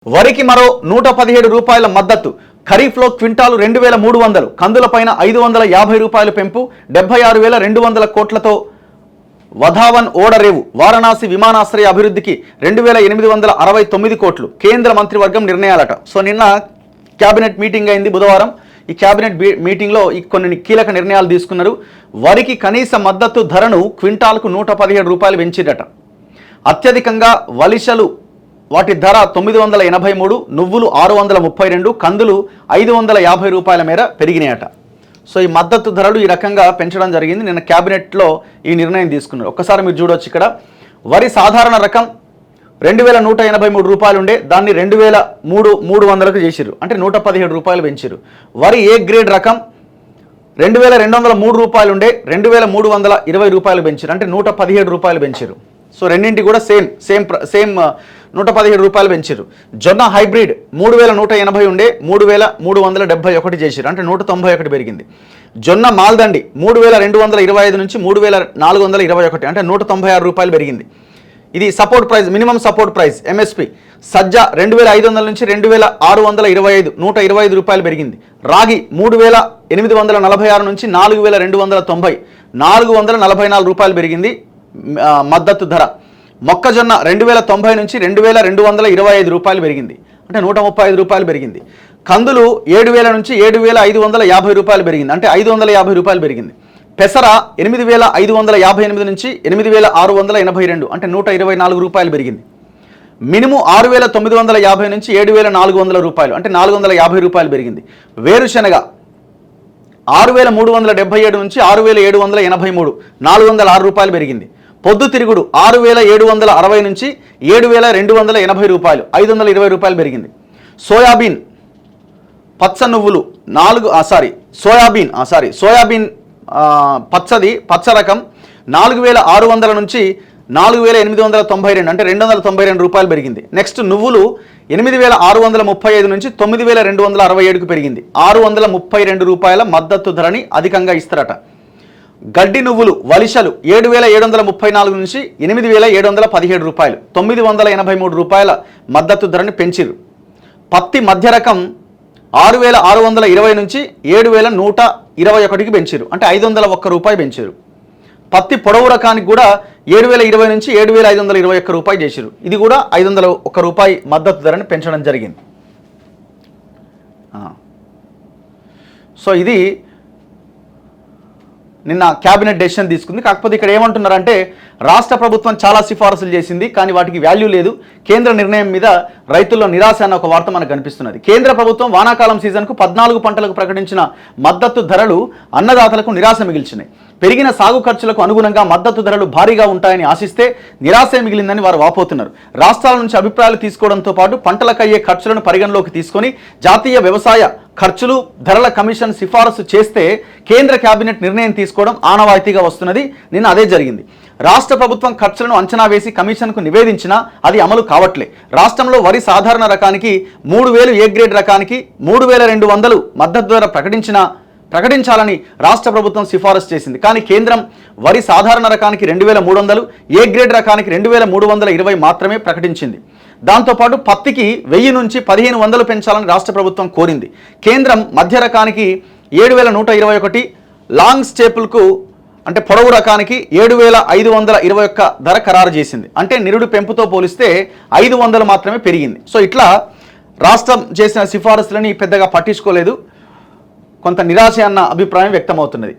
వరికి మరో 117 రూపాయల మద్దతు. ఖరీఫ్లో క్వింటాలు 2300, కందులపైన 550 రూపాయలు పెంపు. 76,200 కోట్లతో వధావన్ ఓడరేవు. వారణాసి విమానాశ్రయ అభివృద్ధికి 2,869 కోట్లు. కేంద్ర మంత్రివర్గం నిర్ణయాలట. సో నిన్న క్యాబినెట్ మీటింగ్ అయింది బుధవారం. ఈ క్యాబినెట్ మీటింగ్లో కొన్ని కీలక నిర్ణయాలు తీసుకున్నారు. వరికి కనీస మద్దతు ధరను క్వింటాల్కు 117 రూపాయలు పెంచిరట. అత్యధికంగా వలిషలు వాటి ధర 983, నువ్వులు 632, కందులు 550 రూపాయల మేర పెరిగినాయట. సో ఈ మద్దతు ధరలు ఈ రకంగా పెంచడం జరిగింది. నిన్న క్యాబినెట్లో ఈ నిర్ణయం తీసుకున్నారు. ఒక్కసారి మీరు చూడవచ్చు ఇక్కడ వరి సాధారణ రకం 2,183 రూపాయలు ఉండే దాన్ని 2,300కు చేసిర్రు, అంటే 117 రూపాయలు పెంచారు. వరి ఏ గ్రేడ్ రకం 2,203 రూపాయలు ఉండే 2,320 రూపాయలు పెంచారు, అంటే 117 రూపాయలు పెంచారు. సో రెండింటి కూడా సేమ్ 117 రూపాయలు పెంచారు. జొన్న హైబ్రిడ్ 3,180 ఉండే 3,371 చేశారు, అంటే 191 పెరిగింది. జొన్న మాల్దండి 3,225 నుంచి 3,421, అంటే 196 రూపాయలు పెరిగింది. ఇది support price, minimum support price MSP. సజ్జ 2,500 నుంచి 2,625, 125 రూపాయలు పెరిగింది. రాగి 3,846 నుంచి 4,290, 444 రూపాయలు పెరిగింది మద్దతు ధర. మొక్కజొన్న 2,090 నుంచి 2,225 రూపాయలు పెరిగింది, అంటే 135 రూపాయలు పెరిగింది. కందులు 7,000 నుంచి 7,550 రూపాయలు పెరిగింది, అంటే 550 రూపాయలు పెరిగింది. పెసర 8,558 నుంచి 8,682, అంటే 124 రూపాయలు పెరిగింది. మినుము 6,950 నుంచి 7,400 రూపాయలు, అంటే 450 రూపాయలు పెరిగింది. వేరుశనగ 6,377 నుంచి 6,783, 406 రూపాయలు పెరిగింది. పొద్దుతిరుగుడు 6,760 నుంచి 7,280 రూపాయలు, 520 రూపాయలు పెరిగింది. సోయాబీన్ పచ్చ నువ్వులు సోయాబీన్ పచ్చ రకం 4,600 నుంచి 4,892, అంటే 292 రూపాయలు పెరిగింది. నెక్స్ట్ నువ్వులు 8,635 నుంచి 9,267కు పెరిగింది, 632 రూపాయల మద్దతు ధరని అధికంగా ఇస్తారట. గడ్డి నువ్వులు వలిషలు 7,734 నుంచి 8,717 రూపాయలు, 983 రూపాయల మద్దతు ధరని పెంచిరు. పత్తి మధ్య రకం 6,620 నుంచి 7,121కి పెంచారు, అంటే 501 రూపాయలు పెంచారు. పత్తి పొడవు రకానికి కూడా 7,020 నుంచి 7,521 రూపాయలు చేశారు. ఇది కూడా 501 రూపాయి మద్దతు ధరని పెంచడం జరిగింది. సో ఇది నిన్న క్యాబినెట్ డెసిషన్ తీసుకుంది. కాకపోతే ఇక్కడ ఏమంటున్నారంటే రాష్ట్ర ప్రభుత్వం చాలా సిఫారసులు చేసింది, కానీ వాటికి వాల్యూ లేదు. కేంద్ర నిర్ణయం మీద రైతుల్లో నిరాశ అన్న ఒక వార్త మనకు కనిపిస్తున్నది. కేంద్ర ప్రభుత్వం వానాకాలం సీజన్కు 14 పంటలకు ప్రకటించిన మద్దతు ధరలు అన్నదాతలకు నిరాశ మిగిల్చినాయి. పెరిగిన సాగు ఖర్చులకు అనుగుణంగా మద్దతు ధరలు భారీగా ఉంటాయని ఆశిస్తే నిరాశే మిగిలిందని వారు వాపోతున్నారు. రాష్ట్రాల నుంచి అభిప్రాయాలు తీసుకోవడంతో పాటు పంటలకు అయ్యే ఖర్చులను పరిగణలోకి తీసుకొని జాతీయ వ్యవసాయ ఖర్చులు ధరల కమిషన్ సిఫారసు చేస్తే కేంద్ర కేబినెట్ నిర్ణయం తీసుకోవడం ఆనవాయితీగా వస్తున్నది. నిన్న అదే జరిగింది. రాష్ట్ర ప్రభుత్వం ఖర్చులను అంచనా వేసి కమిషన్కు నివేదించినా అది అమలు కావట్లే. రాష్ట్రంలో వరి సాధారణ రకానికి 3,000, ఏ గ్రేడ్ రకానికి 3,200 మద్దతు ధర ప్రకటించాలని రాష్ట్ర ప్రభుత్వం సిఫారసు చేసింది. కానీ కేంద్రం వరి సాధారణ రకానికి 2,300, ఏ గ్రేడ్ రకానికి 2,320 మాత్రమే ప్రకటించింది. దాంతోపాటు పత్తికి 1,000 నుంచి 1,500 పెంచాలని రాష్ట్ర ప్రభుత్వం కోరింది. కేంద్రం మధ్య రకానికి 7,121, లాంగ్ స్టేపుల్కు అంటే పొడవు రకానికి 7,521 ధర ఖరారు చేసింది. అంటే నిరుడు పెంపుతో పోలిస్తే 500 మాత్రమే పెరిగింది. సో ఇట్లా రాష్ట్రం చేసిన సిఫారసులని పెద్దగా పట్టించుకోలేదు. కొంత నిరాశ అన్న అభిప్రాయం వ్యక్తమవుతున్నది.